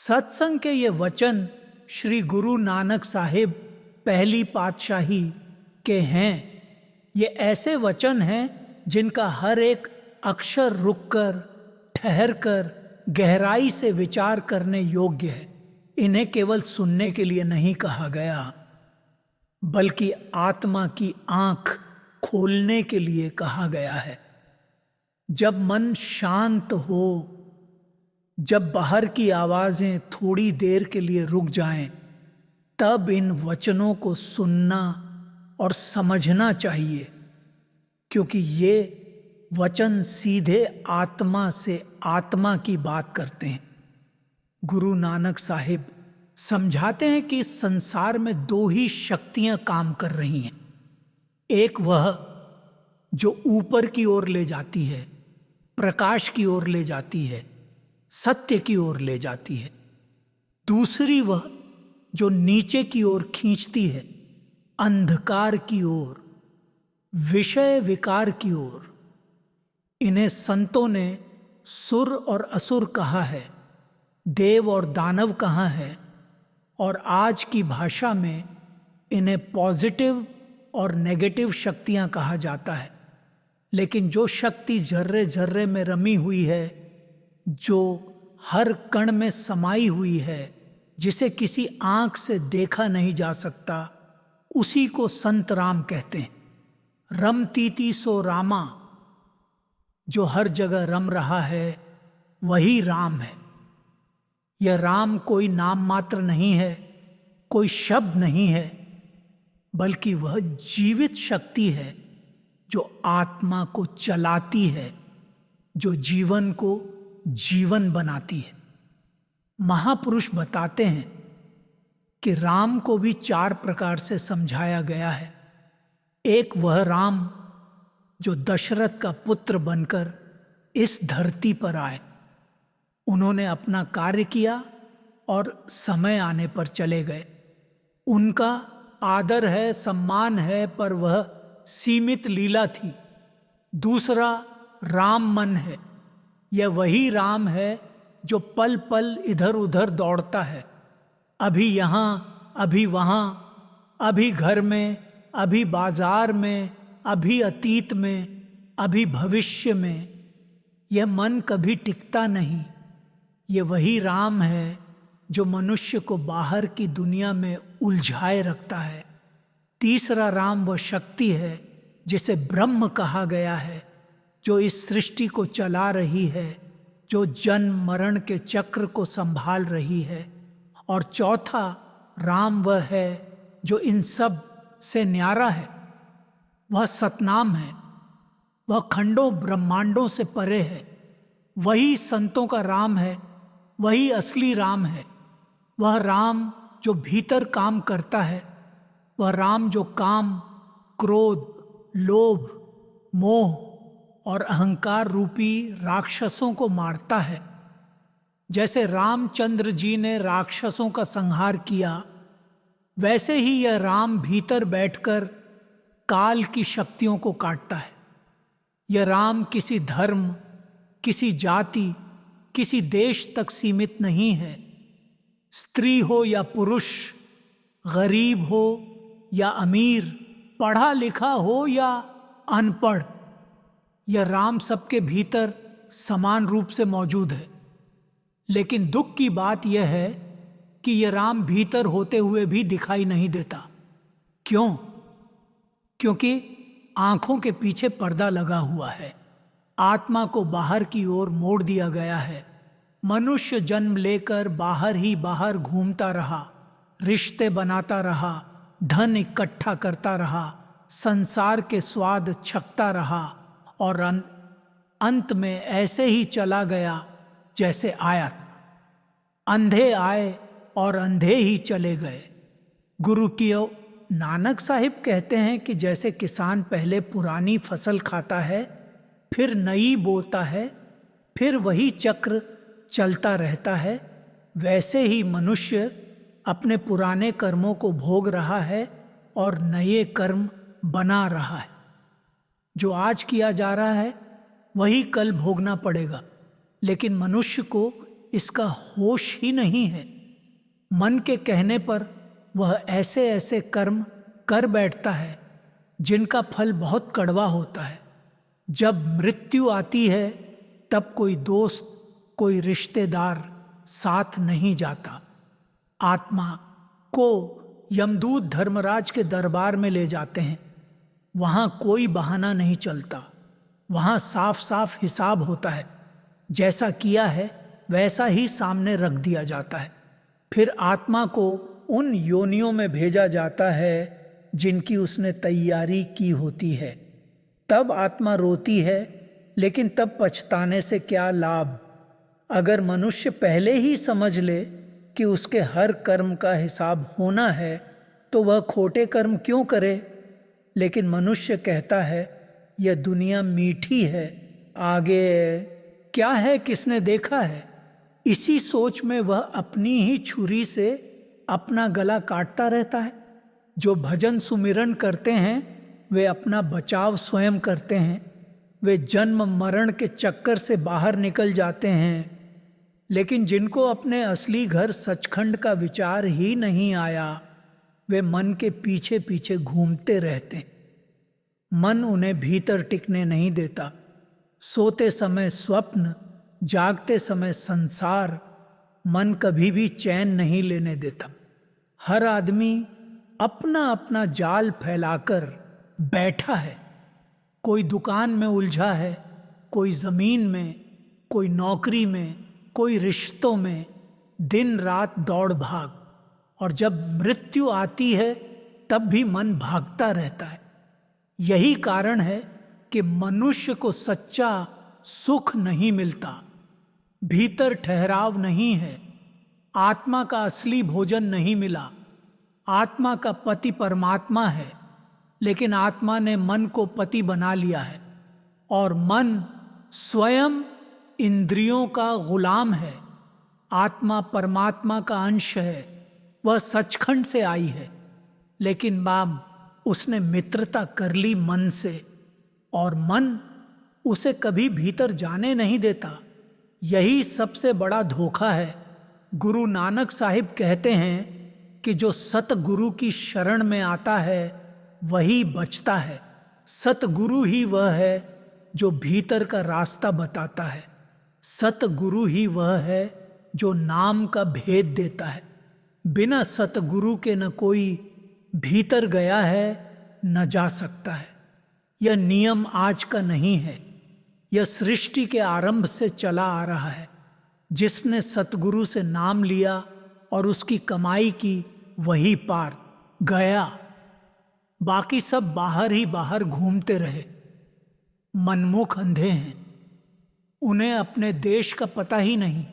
सत्संग के ये वचन श्री गुरु नानक साहिब पहली पातशाही के हैं। ये ऐसे वचन हैं जिनका हर एक अक्षर रुककर, ठहरकर, गहराई से विचार करने योग्य है। इन्हें केवल सुनने के लिए नहीं कहा गया, बल्कि आत्मा की आंख खोलने के लिए कहा गया है। जब मन शांत हो, जब बाहर की आवाजें थोड़ी देर के लिए रुक जाएं, तब इन वचनों को सुनना और समझना चाहिए, क्योंकि ये वचन सीधे आत्मा से आत्मा की बात करते हैं। गुरु नानक साहिब समझाते हैं कि इस संसार में दो ही शक्तियां काम कर रही हैं। एक वह जो ऊपर की ओर ले जाती है, प्रकाश की ओर ले जाती है, सत्य की ओर ले जाती है। दूसरी वह जो नीचे की ओर खींचती है, अंधकार की ओर, विषय विकार की ओर। इन्हें संतों ने सुर और असुर कहा है, देव और दानव कहा है, और आज की भाषा में इन्हें पॉजिटिव और नेगेटिव शक्तियां कहा जाता है। लेकिन जो शक्ति जर्रे जर्रे में रमी हुई है, जो हर कण में समाई हुई है, जिसे किसी आंख से देखा नहीं जा सकता, उसी को संत राम कहते हैं। रमतीति सो रामा, जो हर जगह रम रहा है वही राम है। यह राम कोई नाम मात्र नहीं है, कोई शब्द नहीं है, बल्कि वह जीवित शक्ति है जो आत्मा को चलाती है, जो जीवन को जीवन बनाती है। महापुरुष बताते हैं कि राम को भी 4 प्रकार से समझाया गया है। एक वह राम जो दशरथ का पुत्र बनकर इस धरती पर आए। उन्होंने अपना कार्य किया और समय आने पर चले गए। उनका आदर है, सम्मान है, पर वह सीमित लीला थी। दूसरा राम मन है। यह वही राम है जो पल पल इधर उधर दौड़ता है, अभी यहाँ, अभी वहाँ, अभी घर में, अभी बाजार में, अभी अतीत में, अभी भविष्य में। यह मन कभी टिकता नहीं। ये वही राम है जो मनुष्य को बाहर की दुनिया में उलझाए रखता है। तीसरा राम वह शक्ति है जिसे ब्रह्म कहा गया है, जो इस सृष्टि को चला रही है, जो जन्म मरण के चक्र को संभाल रही है। और चौथा राम वह है जो इन सब से न्यारा है। वह सतनाम है, वह खंडों ब्रह्मांडों से परे है। वही संतों का राम है, वही असली राम है। वह राम जो भीतर काम करता है, वह राम जो काम, क्रोध, लोभ, मोह और अहंकार रूपी राक्षसों को मारता है। जैसे रामचंद्र जी ने राक्षसों का संहार किया, वैसे ही यह राम भीतर बैठकर काल की शक्तियों को काटता है। यह राम किसी धर्म, किसी जाति, किसी देश तक सीमित नहीं है। स्त्री हो या पुरुष, गरीब हो या अमीर, पढ़ा लिखा हो या अनपढ़, यह राम सबके भीतर समान रूप से मौजूद है। लेकिन दुख की बात यह है कि यह राम भीतर होते हुए भी दिखाई नहीं देता। क्यों? क्योंकि आंखों के पीछे पर्दा लगा हुआ है। आत्मा को बाहर की ओर मोड़ दिया गया है। मनुष्य जन्म लेकर बाहर ही बाहर घूमता रहा, रिश्ते बनाता रहा, धन इकट्ठा करता रहा, संसार के स्वाद छकता रहा, और अंत में ऐसे ही चला गया जैसे आया। अंधे आए और अंधे ही चले गए। गुरु की नानक साहिब कहते हैं कि जैसे किसान पहले पुरानी फसल खाता है, फिर नई बोता है, फिर वही चक्र चलता रहता है, वैसे ही मनुष्य अपने पुराने कर्मों को भोग रहा है और नए कर्म बना रहा है। जो आज किया जा रहा है वही कल भोगना पड़ेगा। लेकिन मनुष्य को इसका होश ही नहीं है। मन के कहने पर वह ऐसे ऐसे कर्म कर बैठता है जिनका फल बहुत कड़वा होता है। जब मृत्यु आती है तब कोई दोस्त, कोई रिश्तेदार साथ नहीं जाता। आत्मा को यमदूत धर्मराज के दरबार में ले जाते हैं। वहाँ कोई बहाना नहीं चलता। वहाँ साफ साफ हिसाब होता है। जैसा किया है वैसा ही सामने रख दिया जाता है। फिर आत्मा को उन योनियों में भेजा जाता है जिनकी उसने तैयारी की होती है। तब आत्मा रोती है, लेकिन तब पछताने से क्या लाभ। अगर मनुष्य पहले ही समझ ले कि उसके हर कर्म का हिसाब होना है तो वह खोटे कर्म क्यों करे। लेकिन मनुष्य कहता है यह दुनिया मीठी है, आगे क्या है किसने देखा है। इसी सोच में वह अपनी ही छुरी से अपना गला काटता रहता है। जो भजन सुमिरन करते हैं वे अपना बचाव स्वयं करते हैं। वे जन्म मरण के चक्कर से बाहर निकल जाते हैं। लेकिन जिनको अपने असली घर सचखंड का विचार ही नहीं आया, वे मन के पीछे पीछे घूमते रहते हैं। मन उन्हें भीतर टिकने नहीं देता। सोते समय स्वप्न, जागते समय संसार, मन कभी भी चैन नहीं लेने देता। हर आदमी अपना अपना जाल फैलाकर बैठा है। कोई दुकान में उलझा है, कोई जमीन में, कोई नौकरी में, कोई रिश्तों में, दिन रात दौड़ भाग। और जब मृत्यु आती है तब भी मन भागता रहता है। यही कारण है कि मनुष्य को सच्चा सुख नहीं मिलता। भीतर ठहराव नहीं है। आत्मा का असली भोजन नहीं मिला। आत्मा का पति परमात्मा है, लेकिन आत्मा ने मन को पति बना लिया है और मन स्वयं इंद्रियों का गुलाम है। आत्मा परमात्मा का अंश है। वह सचखंड से आई है, लेकिन बाप उसने मित्रता कर ली मन से और मन उसे कभी भीतर जाने नहीं देता। यही सबसे बड़ा धोखा है। गुरु नानक साहिब कहते हैं कि जो सतगुरु की शरण में आता है वही बचता है। सतगुरु ही वह है जो भीतर का रास्ता बताता है। सतगुरु ही वह है जो नाम का भेद देता है। बिना सतगुरु के न कोई भीतर गया है न जा सकता है। यह नियम आज का नहीं है। यह सृष्टि के आरंभ से चला आ रहा है। जिसने सतगुरु से नाम लिया और उसकी कमाई की, वही पार गया। बाकी सब बाहर ही बाहर घूमते रहे। मनमुख अंधे हैं। उन्हें अपने देश का पता ही नहीं।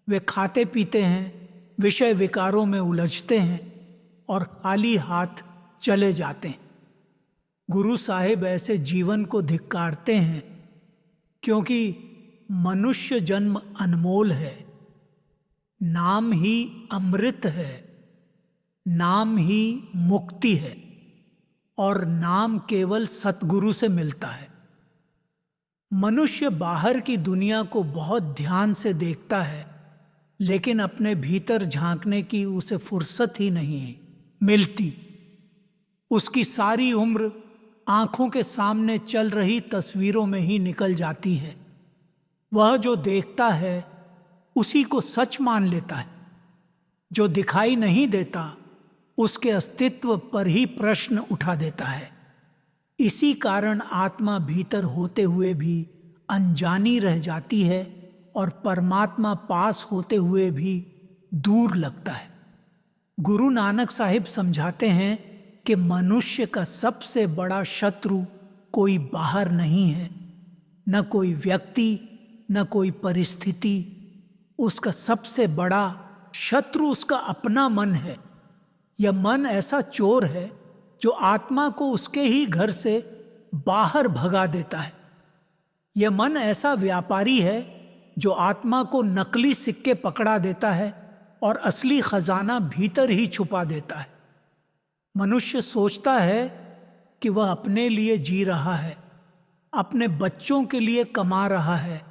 वे खाते पीते हैं, विषय विकारों में उलझते हैं और खाली हाथ चले जाते हैं। गुरु साहिब ऐसे जीवन को धिक्कारते हैं, क्योंकि मनुष्य जन्म अनमोल है। नाम ही अमृत है। नाम ही मुक्ति है और नाम केवल सतगुरु से मिलता है। मनुष्य बाहर की दुनिया को बहुत ध्यान से देखता है, लेकिन अपने भीतर झांकने की उसे फुर्सत ही नहीं मिलती। उसकी सारी उम्र आंखों के सामने चल रही तस्वीरों में ही निकल जाती है। वह जो देखता है उसी को सच मान लेता है। जो दिखाई नहीं देता उसके अस्तित्व पर ही प्रश्न उठा देता है। इसी कारण आत्मा भीतर होते हुए भी अनजानी रह जाती है और परमात्मा पास होते हुए भी दूर लगता है। गुरु नानक साहिब समझाते हैं कि मनुष्य का सबसे बड़ा शत्रु कोई बाहर नहीं है, न कोई व्यक्ति, न कोई परिस्थिति। उसका सबसे बड़ा शत्रु उसका अपना मन है। यह मन ऐसा चोर है जो आत्मा को उसके ही घर से बाहर भगा देता है। यह मन ऐसा व्यापारी है जो आत्मा को नकली सिक्के पकड़ा देता है और असली खजाना भीतर ही छुपा देता है। मनुष्य सोचता है कि वह अपने लिए जी रहा है, अपने बच्चों के लिए कमा रहा है,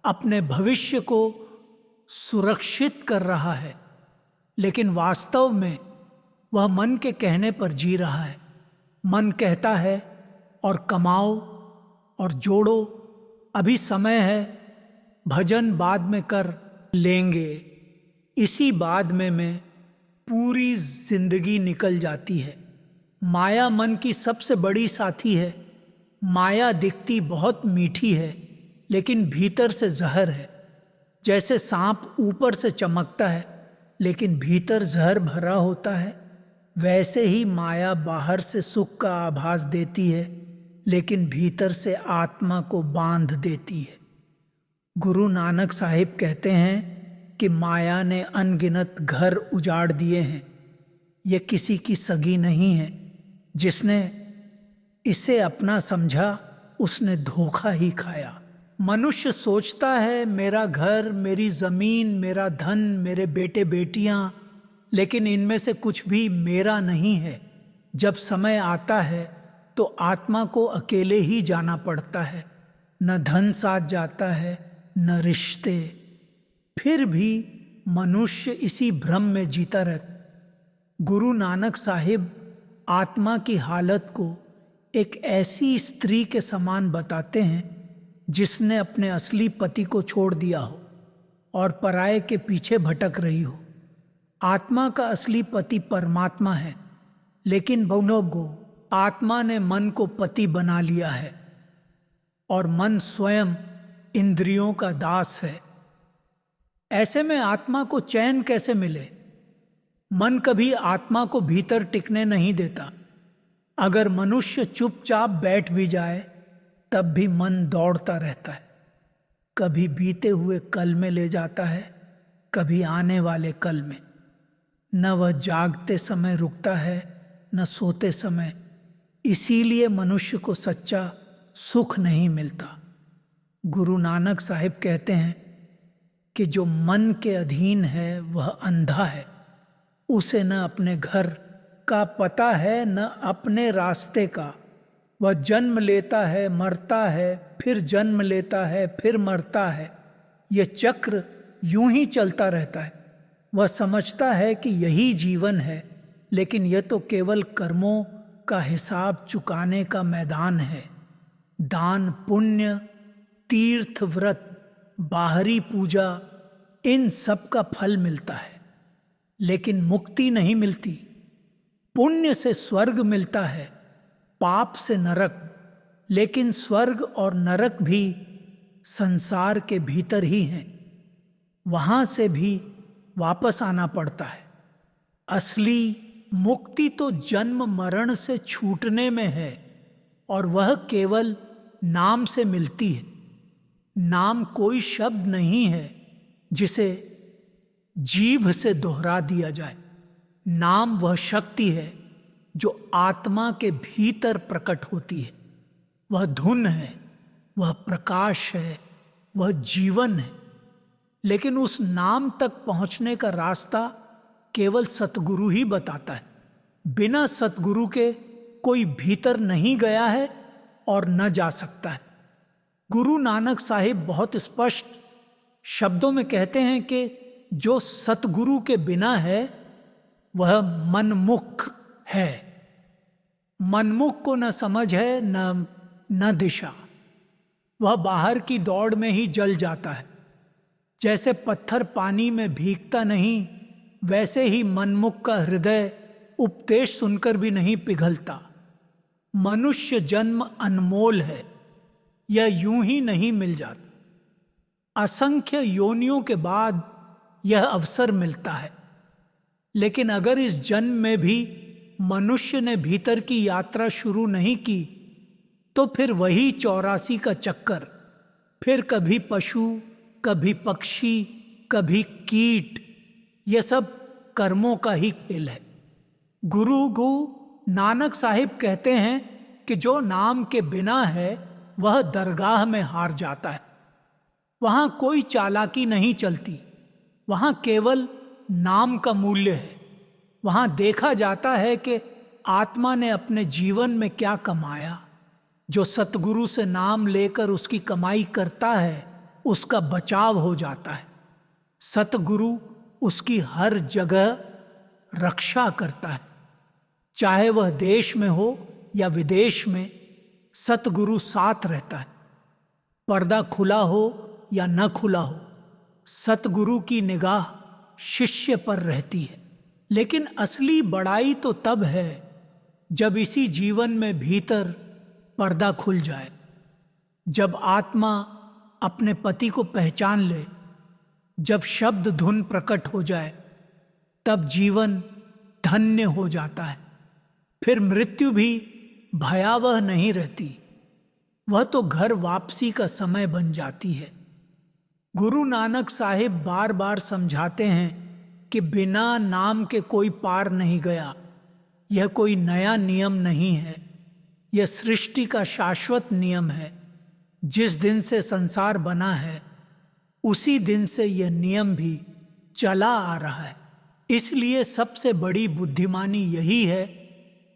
अपने भविष्य को सुरक्षित कर रहा है, लेकिन वास्तव में वह मन के कहने पर जी रहा है। मन कहता है और कमाओ और जोड़ो, अभी समय है, भजन बाद में कर लेंगे। इसी बाद में पूरी जिंदगी निकल जाती है। माया मन की सबसे बड़ी साथी है। माया दिखती बहुत मीठी है, लेकिन भीतर से जहर है। जैसे सांप ऊपर से चमकता है, लेकिन भीतर जहर भरा होता है, वैसे ही माया बाहर से सुख का आभास देती है, लेकिन भीतर से आत्मा को बांध देती है। गुरु नानक साहिब कहते हैं कि माया ने अनगिनत घर उजाड़ दिए हैं। ये किसी की सगी नहीं है। जिसने इसे अपना समझा उसने धोखा ही खाया। मनुष्य सोचता है मेरा घर, मेरी जमीन, मेरा धन, मेरे बेटे बेटियां, लेकिन इनमें से कुछ भी मेरा नहीं है। जब समय आता है तो आत्मा को अकेले ही जाना पड़ता है। न धन साथ जाता है, न रिश्ते। फिर भी मनुष्य इसी भ्रम में जीता रहता। गुरु नानक साहिब आत्मा की हालत को एक ऐसी स्त्री के समान बताते हैं जिसने अपने असली पति को छोड़ दिया हो और पराये के पीछे भटक रही हो। आत्मा का असली पति परमात्मा है, लेकिन बहुनोगो आत्मा ने मन को पति बना लिया है और मन स्वयं इंद्रियों का दास है। ऐसे में आत्मा को चैन कैसे मिले? मन कभी आत्मा को भीतर टिकने नहीं देता। अगर मनुष्य चुपचाप बैठ भी जाए तब भी मन दौड़ता रहता है। कभी बीते हुए कल में ले जाता है, कभी आने वाले कल में। न वह जागते समय रुकता है, न सोते समय। इसीलिए मनुष्य को सच्चा सुख नहीं मिलता। गुरु नानक साहिब कहते हैं कि जो मन के अधीन है वह अंधा है। उसे न अपने घर का पता है, न अपने रास्ते का। वह जन्म लेता है, मरता है, फिर जन्म लेता है, फिर मरता है। यह चक्र यूं ही चलता रहता है। वह समझता है कि यही जीवन है, लेकिन यह तो केवल कर्मों का हिसाब चुकाने का मैदान है। दान, पुण्य, तीर्थ, व्रत, बाहरी पूजा, इन सब का फल मिलता है, लेकिन मुक्ति नहीं मिलती। पुण्य से स्वर्ग मिलता है, पाप से नरक। लेकिन स्वर्ग और नरक भी संसार के भीतर ही हैं। वहां से भी वापस आना पड़ता है। असली मुक्ति तो जन्म मरण से छूटने में है, और वह केवल नाम से मिलती है। नाम कोई शब्द नहीं है जिसे जीभ से दोहरा दिया जाए। नाम वह शक्ति है जो आत्मा के भीतर प्रकट होती है। वह धुन है, वह प्रकाश है, वह जीवन है। लेकिन उस नाम तक पहुंचने का रास्ता केवल सतगुरु ही बताता है। बिना सतगुरु के कोई भीतर नहीं गया है और न जा सकता है। गुरु नानक साहिब बहुत स्पष्ट शब्दों में कहते हैं कि जो सतगुरु के बिना है वह मनमुख है। मनमुख को न समझ है, न दिशा। वह बाहर की दौड़ में ही जल जाता है। जैसे पत्थर पानी में भीगता नहीं, वैसे ही मनमुख का हृदय उपदेश सुनकर भी नहीं पिघलता। मनुष्य जन्म अनमोल है, यह यूं ही नहीं मिल जाता। असंख्य योनियों के बाद यह अवसर मिलता है। लेकिन अगर इस जन्म में भी मनुष्य ने भीतर की यात्रा शुरू नहीं की, तो फिर वही 84 का चक्कर। फिर कभी पशु, कभी पक्षी, कभी कीट। यह सब कर्मों का ही खेल है। गुरु नानक साहिब कहते हैं कि जो नाम के बिना है वह दरगाह में हार जाता है। वहां कोई चालाकी नहीं चलती, वहां केवल नाम का मूल्य है। वहां देखा जाता है कि आत्मा ने अपने जीवन में क्या कमाया। जो सतगुरु से नाम लेकर उसकी कमाई करता है, उसका बचाव हो जाता है। सतगुरु उसकी हर जगह रक्षा करता है। चाहे वह देश में हो या विदेश में, सतगुरु साथ रहता है। पर्दा खुला हो या न खुला हो, सतगुरु की निगाह शिष्य पर रहती है। लेकिन असली बड़ाई तो तब है जब इसी जीवन में भीतर पर्दा खुल जाए, जब आत्मा अपने पति को पहचान ले, जब शब्द धुन प्रकट हो जाए, तब जीवन धन्य हो जाता है। फिर मृत्यु भी भयावह नहीं रहती, वह तो घर वापसी का समय बन जाती है। गुरु नानक साहिब बार बार समझाते हैं कि बिना नाम के कोई पार नहीं गया। यह कोई नया नियम नहीं है, यह सृष्टि का शाश्वत नियम है। जिस दिन से संसार बना है, उसी दिन से यह नियम भी चला आ रहा है। इसलिए सबसे बड़ी बुद्धिमानी यही है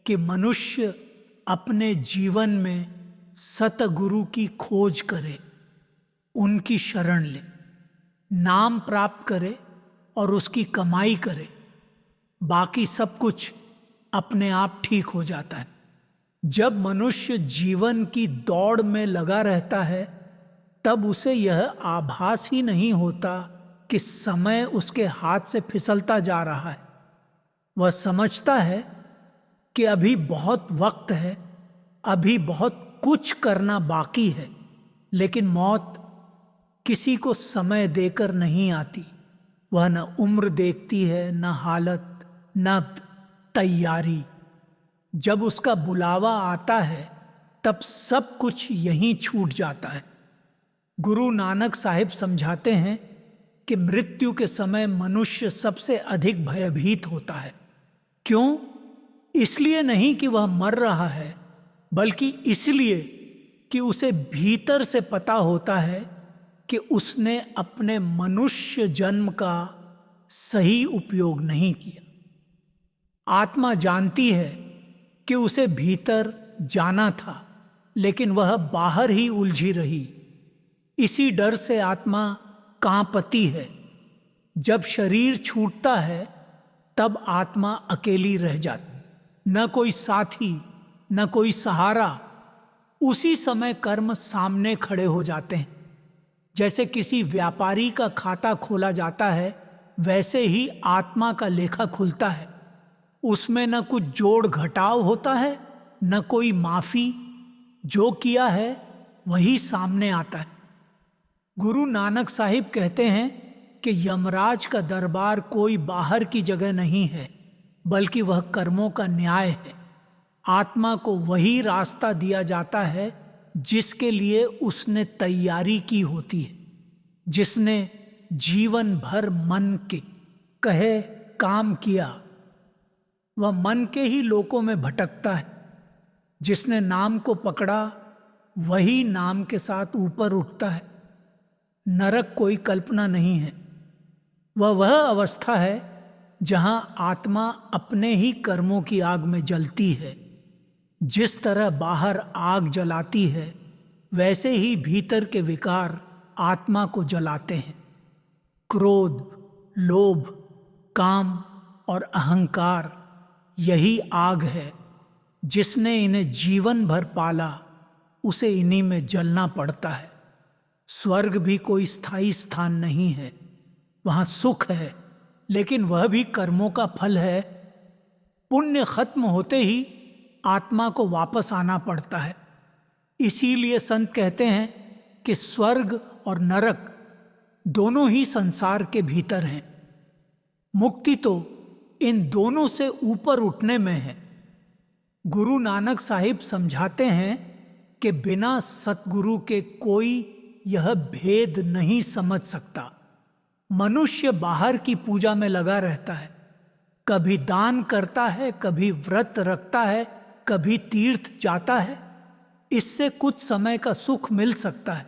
कि मनुष्य अपने जीवन में सतगुरु की खोज करे, उनकी शरण ले, नाम प्राप्त करे और उसकी कमाई करे। बाकी सब कुछ अपने आप ठीक हो जाता है। जब मनुष्य जीवन की दौड़ में लगा रहता है, तब उसे यह आभास ही नहीं होता कि समय उसके हाथ से फिसलता जा रहा है। वह समझता है कि अभी बहुत वक्त है, अभी बहुत कुछ करना बाकी है। लेकिन मौत किसी को समय देकर नहीं आती। वह न उम्र देखती है, न हालत, न तैयारी। जब उसका बुलावा आता है, तब सब कुछ यहीं छूट जाता है। गुरु नानक साहिब समझाते हैं कि मृत्यु के समय मनुष्य सबसे अधिक भयभीत होता है। क्यों? इसलिए नहीं कि वह मर रहा है, बल्कि इसलिए कि उसे भीतर से पता होता है कि उसने अपने मनुष्य जन्म का सही उपयोग नहीं किया। आत्मा जानती है कि उसे भीतर जाना था, लेकिन वह बाहर ही उलझी रही। इसी डर से आत्मा कांपती है। जब शरीर छूटता है, तब आत्मा अकेली रह जाती। न कोई साथी, न कोई सहारा। उसी समय कर्म सामने खड़े हो जाते हैं। जैसे किसी व्यापारी का खाता खोला जाता है, वैसे ही आत्मा का लेखा खुलता है। उसमें न कुछ जोड़ घटाव होता है, न कोई माफी। जो किया है वही सामने आता है। गुरु नानक साहिब कहते हैं कि यमराज का दरबार कोई बाहर की जगह नहीं है, बल्कि वह कर्मों का न्याय है। आत्मा को वही रास्ता दिया जाता है जिसके लिए उसने तैयारी की होती है। जिसने जीवन भर मन के कहे काम किया, वह मन के ही लोकों में भटकता है। जिसने नाम को पकड़ा, वही नाम के साथ ऊपर उठता है। नरक कोई कल्पना नहीं है। वह अवस्था है जहां आत्मा अपने ही कर्मों की आग में जलती है। जिस तरह बाहर आग जलाती है, वैसे ही भीतर के विकार आत्मा को जलाते हैं। क्रोध, लोभ, काम और अहंकार यही आग है। जिसने इन्हें जीवन भर पाला, उसे इन्हीं में जलना पड़ता है। स्वर्ग भी कोई स्थायी स्थान नहीं है। वहाँ सुख है, लेकिन वह भी कर्मों का फल है। पुण्य खत्म होते ही आत्मा को वापस आना पड़ता है। इसीलिए संत कहते हैं कि स्वर्ग और नरक दोनों ही संसार के भीतर हैं। मुक्ति तो इन दोनों से ऊपर उठने में है। गुरु नानक साहिब समझाते हैं कि बिना सतगुरु के कोई यह भेद नहीं समझ सकता। मनुष्य बाहर की पूजा में लगा रहता है, कभी दान करता है, कभी व्रत रखता है, कभी तीर्थ जाता है। इससे कुछ समय का सुख मिल सकता है,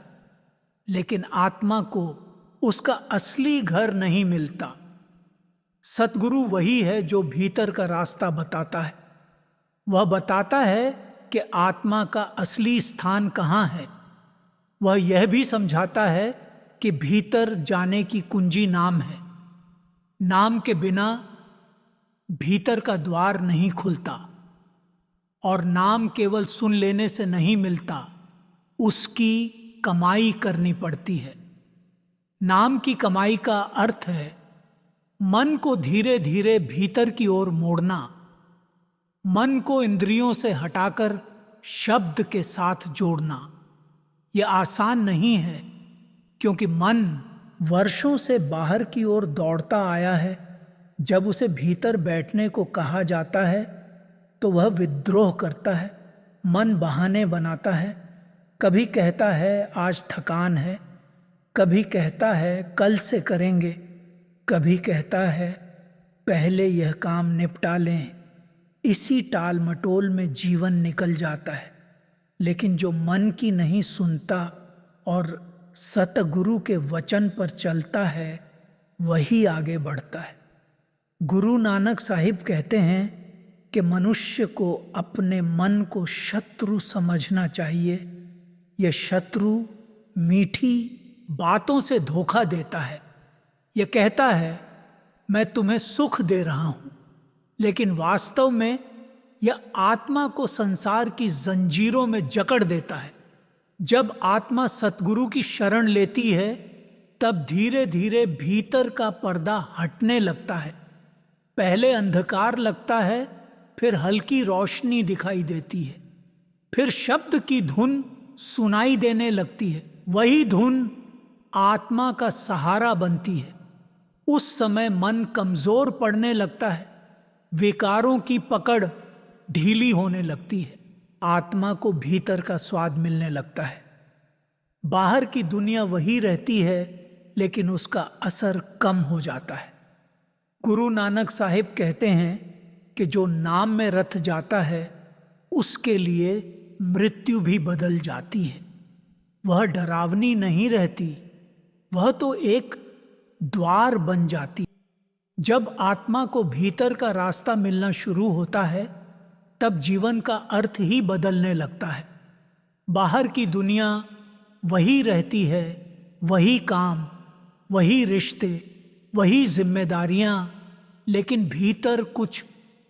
लेकिन आत्मा को उसका असली घर नहीं मिलता। सतगुरु वही है जो भीतर का रास्ता बताता है। वह बताता है कि आत्मा का असली स्थान कहाँ है। वह यह भी समझाता है कि भीतर जाने की कुंजी नाम है। नाम के बिना भीतर का द्वार नहीं खुलता, और नाम केवल सुन लेने से नहीं मिलता, उसकी कमाई करनी पड़ती है। नाम की कमाई का अर्थ है मन को धीरे धीरे भीतर की ओर मोड़ना, मन को इंद्रियों से हटाकर शब्द के साथ जोड़ना। यह आसान नहीं है, क्योंकि मन वर्षों से बाहर की ओर दौड़ता आया है। जब उसे भीतर बैठने को कहा जाता है तो वह विद्रोह करता है, मन बहाने बनाता है। कभी कहता है आज थकान है, कभी कहता है कल से करेंगे, कभी कहता है पहले यह काम निपटा लें। इसी टाल मटोल में जीवन निकल जाता है। लेकिन जो मन की नहीं सुनता और सतगुरु के वचन पर चलता है, वही आगे बढ़ता है। गुरु नानक साहिब कहते हैं कि मनुष्य को अपने मन को शत्रु समझना चाहिए। यह शत्रु मीठी बातों से धोखा देता है। यह कहता है मैं तुम्हें सुख दे रहा हूं, लेकिन वास्तव में यह आत्मा को संसार की जंजीरों में जकड़ देता है। जब आत्मा सतगुरु की शरण लेती है, तब धीरे धीरे भीतर का पर्दा हटने लगता है। पहले अंधकार लगता है, फिर हल्की रोशनी दिखाई देती है, फिर शब्द की धुन सुनाई देने लगती है। वही धुन आत्मा का सहारा बनती है। उस समय मन कमजोर पड़ने लगता है, विकारों की पकड़ ढीली होने लगती है, आत्मा को भीतर का स्वाद मिलने लगता है। बाहर की दुनिया वही रहती है, लेकिन उसका असर कम हो जाता है। गुरु नानक साहिब कहते हैं कि जो नाम में रथ जाता है, उसके लिए मृत्यु भी बदल जाती है। वह डरावनी नहीं रहती, वह तो एक द्वार बन जाती। जब आत्मा को भीतर का रास्ता मिलना शुरू होता है, तब जीवन का अर्थ ही बदलने लगता है। बाहर की दुनिया वही रहती है, वही काम, वही रिश्ते, वही जिम्मेदारियां, लेकिन भीतर कुछ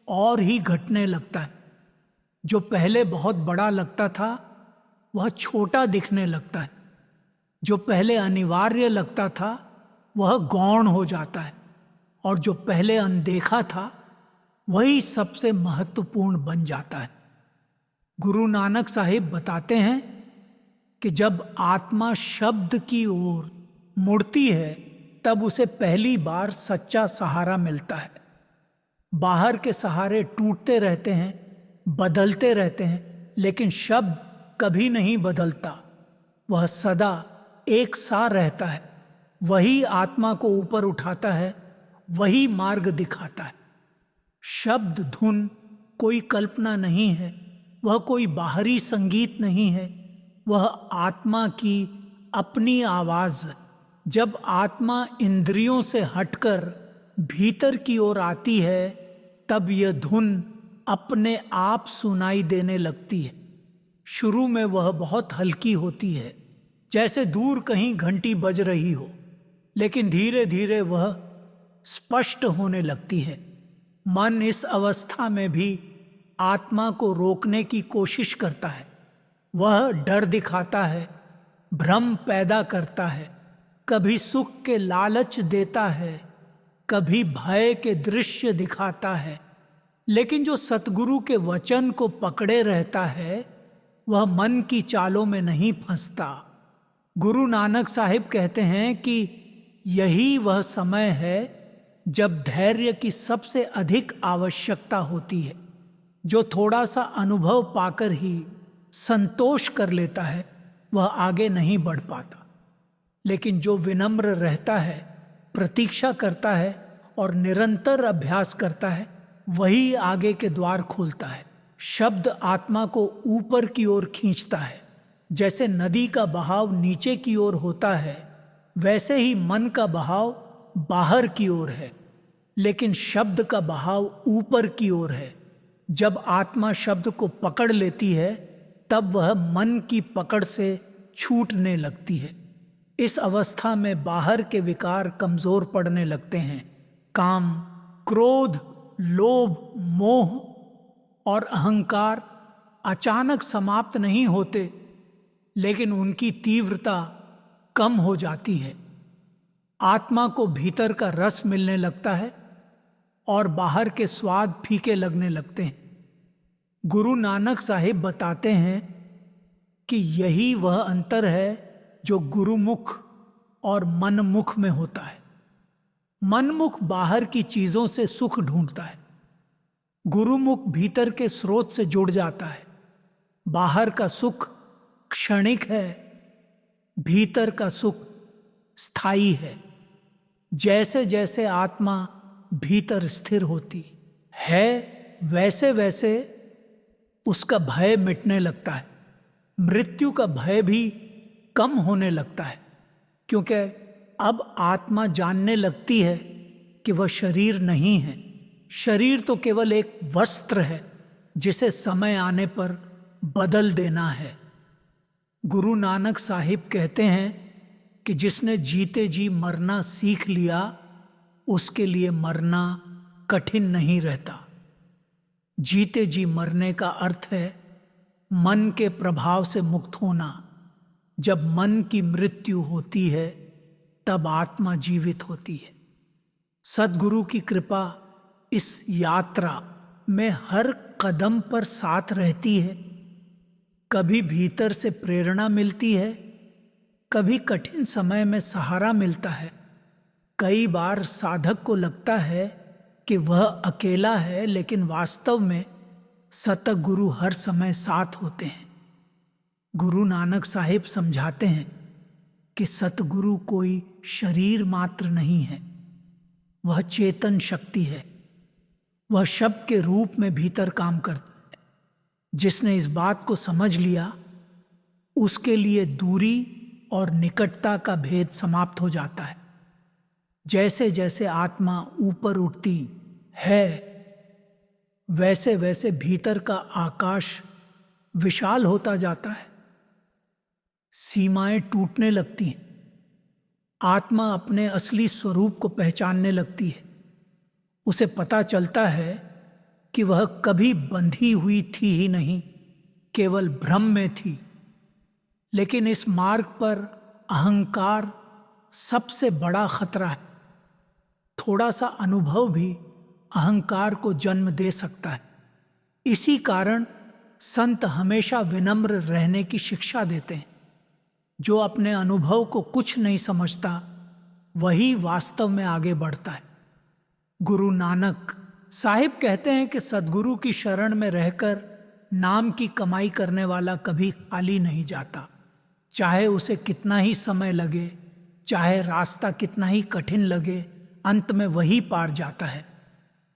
और ही घटने लगता है। जो पहले बहुत बड़ा लगता था, वह छोटा दिखने लगता है। जो पहले अनिवार्य लगता था, वह गौण हो जाता है, और जो पहले अनदेखा था, वही सबसे महत्वपूर्ण बन जाता है। गुरु नानक साहिब बताते हैं कि जब आत्मा शब्द की ओर मुड़ती है, तब उसे पहली बार सच्चा सहारा मिलता है। बाहर के सहारे टूटते रहते हैं, बदलते रहते हैं, लेकिन शब्द कभी नहीं बदलता। वह सदा एक सा रहता है। वही आत्मा को ऊपर उठाता है, वही मार्ग दिखाता है। शब्द धुन कोई कल्पना नहीं है, वह कोई बाहरी संगीत नहीं है, वह आत्मा की अपनी आवाज है। जब आत्मा इंद्रियों से हटकर भीतर की ओर आती है, तब यह धुन अपने आप सुनाई देने लगती है। शुरू में वह बहुत हल्की होती है, जैसे दूर कहीं घंटी बज रही हो, लेकिन धीरे धीरे वह स्पष्ट होने लगती है। मन इस अवस्था में भी आत्मा को रोकने की कोशिश करता है। वह डर दिखाता है, भ्रम पैदा करता है, कभी सुख के लालच देता है, कभी भय के दृश्य दिखाता है। लेकिन जो सतगुरु के वचन को पकड़े रहता है, वह मन की चालों में नहीं फंसता। गुरु नानक साहिब कहते हैं कि यही वह समय है जब धैर्य की सबसे अधिक आवश्यकता होती है। जो थोड़ा सा अनुभव पाकर ही संतोष कर लेता है, वह आगे नहीं बढ़ पाता। लेकिन जो विनम्र रहता है, प्रतीक्षा करता है और निरंतर अभ्यास करता है, वही आगे के द्वार खोलता है। शब्द आत्मा को ऊपर की ओर खींचता है। जैसे नदी का बहाव नीचे की ओर होता है, वैसे ही मन का बहाव बाहर की ओर है, लेकिन शब्द का बहाव ऊपर की ओर है। जब आत्मा शब्द को पकड़ लेती है, तब वह मन की पकड़ से छूटने लगती है। इस अवस्था में बाहर के विकार कमजोर पड़ने लगते हैं। काम, क्रोध, लोभ, मोह और अहंकार अचानक समाप्त नहीं होते, लेकिन उनकी तीव्रता कम हो जाती है। आत्मा को भीतर का रस मिलने लगता है और बाहर के स्वाद फीके लगने लगते हैं। गुरु नानक साहिब बताते हैं कि यही वह अंतर है जो गुरुमुख और मनमुख में होता है। मनमुख बाहर की चीजों से सुख ढूंढता है, गुरुमुख भीतर के स्रोत से जुड़ जाता है। बाहर का सुख क्षणिक है, भीतर का सुख स्थायी है। जैसे जैसे आत्मा भीतर स्थिर होती है, वैसे वैसे उसका भय मिटने लगता है। मृत्यु का भय भी कम होने लगता है, क्योंकि अब आत्मा जानने लगती है कि वह शरीर नहीं है। शरीर तो केवल एक वस्त्र है जिसे समय आने पर बदल देना है। गुरु नानक साहिब कहते हैं कि जिसने जीते जी मरना सीख लिया, उसके लिए मरना कठिन नहीं रहता। जीते जी मरने का अर्थ है मन के प्रभाव से मुक्त होना। जब मन की मृत्यु होती है, तब आत्मा जीवित होती है। सद्गुरु की कृपा इस यात्रा में हर कदम पर साथ रहती है। कभी भीतर से प्रेरणा मिलती है, कभी कठिन समय में सहारा मिलता है। कई बार साधक को लगता है कि वह अकेला है, लेकिन वास्तव में सतगुरु हर समय साथ होते हैं। गुरु नानक साहिब समझाते हैं कि सतगुरु कोई शरीर मात्र नहीं है, वह चेतन शक्ति है। वह शब्द के रूप में भीतर काम करता है। जिसने इस बात को समझ लिया, उसके लिए दूरी और निकटता का भेद समाप्त हो जाता है। जैसे जैसे आत्मा ऊपर उठती है, वैसे वैसे भीतर का आकाश विशाल होता जाता है। सीमाएं टूटने लगती हैं। आत्मा अपने असली स्वरूप को पहचानने लगती है। उसे पता चलता है कि वह कभी बंधी हुई थी ही नहीं, केवल भ्रम में थी। लेकिन इस मार्ग पर अहंकार सबसे बड़ा खतरा है। थोड़ा सा अनुभव भी अहंकार को जन्म दे सकता है। इसी कारण संत हमेशा विनम्र रहने की शिक्षा देते हैं। जो अपने अनुभव को कुछ नहीं समझता, वही वास्तव में आगे बढ़ता है। गुरु नानक साहिब कहते हैं कि सद्गुरु की शरण में रहकर नाम की कमाई करने वाला कभी खाली नहीं जाता। चाहे उसे कितना ही समय लगे, चाहे रास्ता कितना ही कठिन लगे, अंत में वही पार जाता है।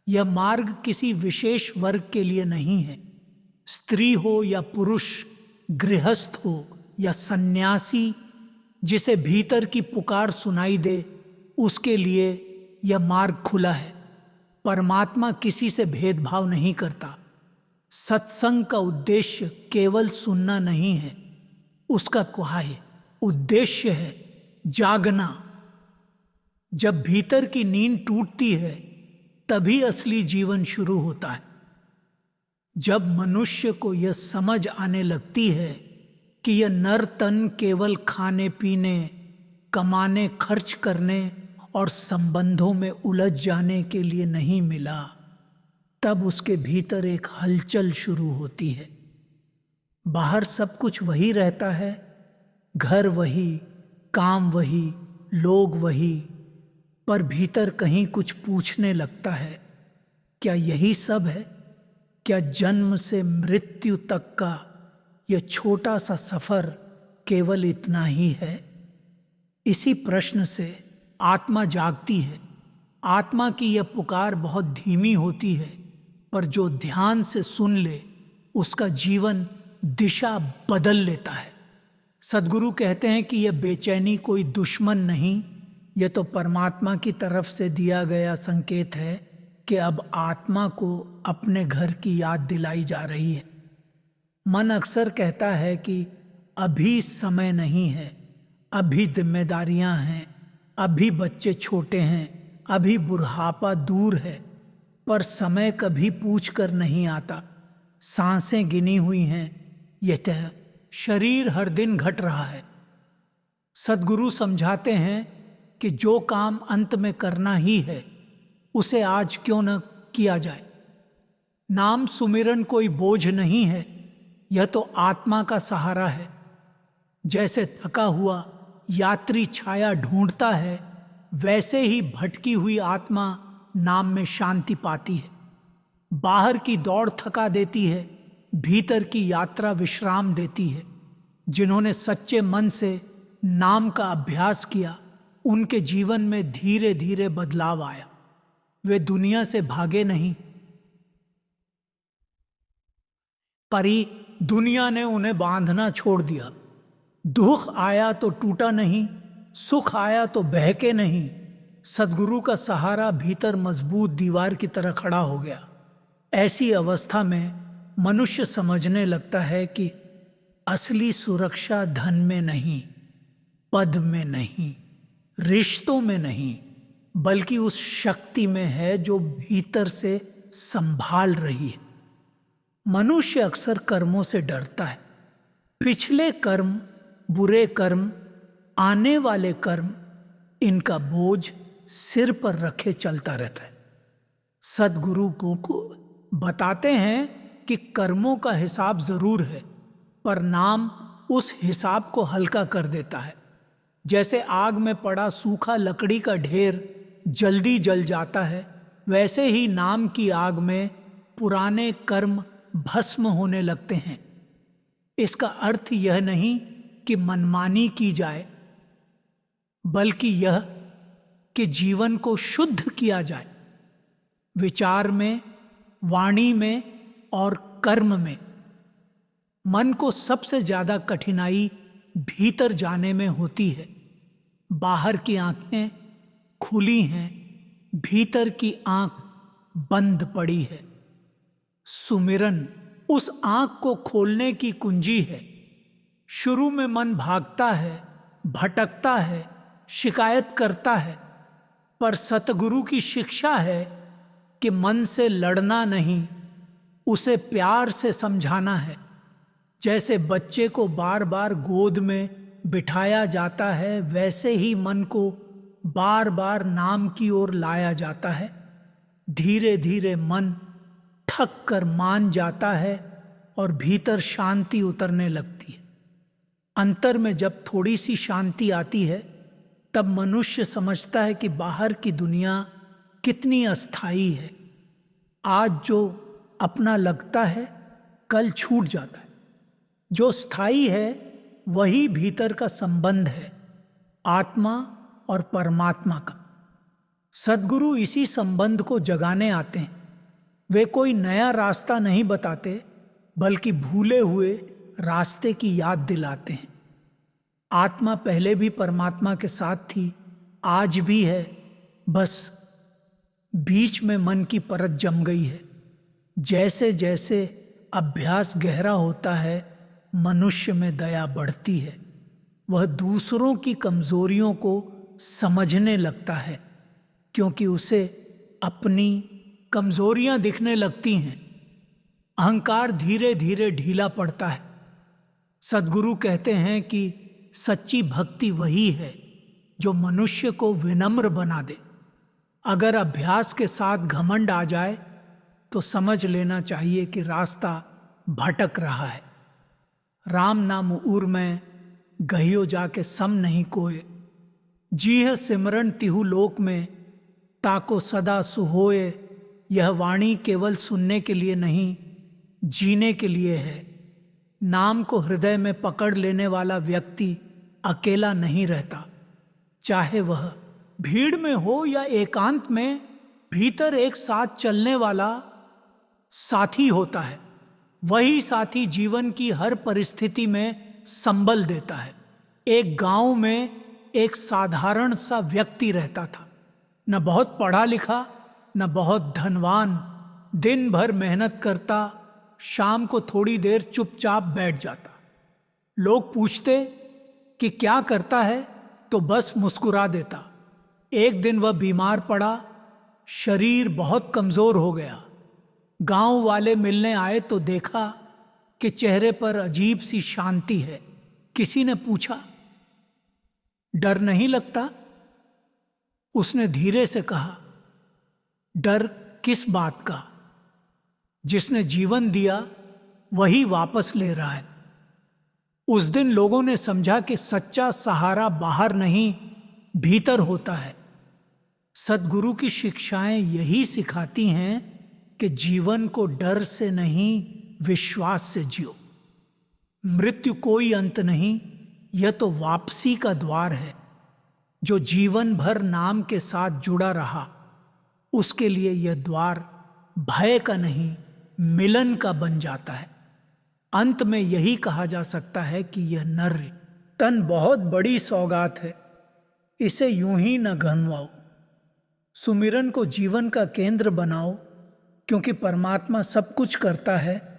यह मार्ग किसी विशेष वर्ग के लिए नहीं है। स्त्री हो या पुरुष, गृहस्थ हो या सन्यासी, जिसे भीतर की पुकार सुनाई दे, उसके लिए यह मार्ग खुला है। परमात्मा किसी से भेदभाव नहीं करता। सत्संग का उद्देश्य केवल सुनना नहीं है, उसका क्या है? उद्देश्य है जागना। जब भीतर की नींद टूटती है, तभी असली जीवन शुरू होता है। जब मनुष्य को यह समझ आने लगती है कि यह नर तन केवल खाने पीने, कमाने, खर्च करने और संबंधों में उलझ जाने के लिए नहीं मिला, तब उसके भीतर एक हलचल शुरू होती है। बाहर सब कुछ वही रहता है, घर वही, काम वही, लोग वही, पर भीतर कहीं कुछ पूछने लगता है, क्या यही सब है? क्या जन्म से मृत्यु तक का यह छोटा सा सफर केवल इतना ही है? इसी प्रश्न से आत्मा जागती है। आत्मा की यह पुकार बहुत धीमी होती है, पर जो ध्यान से सुन ले, उसका जीवन दिशा बदल लेता है। सद्गुरु कहते हैं कि यह बेचैनी कोई दुश्मन नहीं, यह तो परमात्मा की तरफ से दिया गया संकेत है कि अब आत्मा को अपने घर की याद दिलाई जा रही है। मन अक्सर कहता है कि अभी समय नहीं है, अभी जिम्मेदारियां हैं, अभी बच्चे छोटे हैं, अभी बुढ़ापा दूर है, पर समय कभी पूछ कर नहीं आता। सांसें गिनी हुई हैं, यह शरीर हर दिन घट रहा है। सद्गुरु समझाते हैं कि जो काम अंत में करना ही है, उसे आज क्यों न किया जाए। नाम सुमिरन कोई बोझ नहीं है, यह तो आत्मा का सहारा है। जैसे थका हुआ यात्री छाया ढूंढता है, वैसे ही भटकी हुई आत्मा नाम में शांति पाती है। बाहर की दौड़ थका देती है, भीतर की यात्रा विश्राम देती है। जिन्होंने सच्चे मन से नाम का अभ्यास किया, उनके जीवन में धीरे धीरे बदलाव आया। वे दुनिया से भागे नहीं, परी दुनिया ने उन्हें बांधना छोड़ दिया। दुख आया तो टूटा नहीं, सुख आया तो बहके नहीं। सद्गुरु का सहारा भीतर मजबूत दीवार की तरह खड़ा हो गया। ऐसी अवस्था में मनुष्य समझने लगता है कि असली सुरक्षा धन में नहीं, पद में नहीं, रिश्तों में नहीं, बल्कि उस शक्ति में है जो भीतर से संभाल रही है। मनुष्य अक्सर कर्मों से डरता है। पिछले कर्म, बुरे कर्म, आने वाले कर्म, इनका बोझ सिर पर रखे चलता रहता है। सद्गुरु को बताते हैं कि कर्मों का हिसाब जरूर है, पर नाम उस हिसाब को हल्का कर देता है। जैसे आग में पड़ा सूखा लकड़ी का ढेर जल्दी जल जाता है, वैसे ही नाम की आग में पुराने कर्म भस्म होने लगते हैं। इसका अर्थ यह नहीं कि मनमानी की जाए, बल्कि यह कि जीवन को शुद्ध किया जाए। विचार में, वाणी में और कर्म में। मन को सबसे ज्यादा कठिनाई भीतर जाने में होती है। बाहर की आंखें खुली हैं, भीतर की आंख बंद पड़ी है। सुमिरन उस आंख को खोलने की कुंजी है। शुरू में मन भागता है, भटकता है, शिकायत करता है, पर सतगुरु की शिक्षा है कि मन से लड़ना नहीं, उसे प्यार से समझाना है। जैसे बच्चे को बार बार गोद में बिठाया जाता है, वैसे ही मन को बार बार नाम की ओर लाया जाता है। धीरे धीरे मन थक कर मान जाता है और भीतर शांति उतरने लगती है। अंतर में जब थोड़ी सी शांति आती है, तब मनुष्य समझता है कि बाहर की दुनिया कितनी अस्थाई है। आज जो अपना लगता है, कल छूट जाता है। जो स्थायी है वही भीतर का संबंध है, आत्मा और परमात्मा का। सद्गुरु इसी संबंध को जगाने आते हैं। वे कोई नया रास्ता नहीं बताते, बल्कि भूले हुए रास्ते की याद दिलाते हैं। आत्मा पहले भी परमात्मा के साथ थी, आज भी है, बस बीच में मन की परत जम गई है। जैसे जैसे अभ्यास गहरा होता है, मनुष्य में दया बढ़ती है। वह दूसरों की कमजोरियों को समझने लगता है, क्योंकि उसे अपनी कमजोरियां दिखने लगती हैं। अहंकार धीरे धीरे ढीला पड़ता है। सद्गुरु कहते हैं कि सच्ची भक्ति वही है जो मनुष्य को विनम्र बना दे। अगर अभ्यास के साथ घमंड आ जाए तो समझ लेना चाहिए कि रास्ता भटक रहा है। राम नाम उर में गहियो जाके सम नहीं कोय, जीह सिमरन तिहु लोक में, ताको सदा सुहोए। यह वाणी केवल सुनने के लिए नहीं, जीने के लिए है। नाम को हृदय में पकड़ लेने वाला व्यक्ति अकेला नहीं रहता, चाहे वह भीड़ में हो या एकांत में। भीतर एक साथ चलने वाला साथी होता है। वही साथी जीवन की हर परिस्थिति में संबल देता है। एक गांव में एक साधारण सा व्यक्ति रहता था, न बहुत पढ़ा लिखा, न बहुत धनवान। दिन भर मेहनत करता, शाम को थोड़ी देर चुपचाप बैठ जाता। लोग पूछते कि क्या करता है, तो बस मुस्कुरा देता। एक दिन वह बीमार पड़ा, शरीर बहुत कमजोर हो गया। गांव वाले मिलने आए तो देखा कि चेहरे पर अजीब सी शांति है। किसी ने पूछा, डर नहीं लगता? उसने धीरे से कहा, डर किस बात का? जिसने जीवन दिया वही वापस ले रहा है। उस दिन लोगों ने समझा कि सच्चा सहारा बाहर नहीं, भीतर होता है। सद्गुरु की शिक्षाएं यही सिखाती हैं कि जीवन को डर से नहीं, विश्वास से जियो। मृत्यु कोई अंत नहीं, यह तो वापसी का द्वार है। जो जीवन भर नाम के साथ जुड़ा रहा, उसके लिए यह द्वार भय का नहीं, मिलन का बन जाता है। अंत में यही कहा जा सकता है कि यह नर तन बहुत बड़ी सौगात है, इसे यूं ही न घनवाओ। सुमिरन को जीवन का केंद्र बनाओ, क्योंकि परमात्मा सब कुछ करता है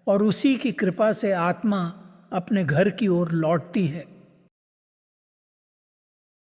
और उसी की कृपा से आत्मा अपने घर की ओर लौटती है।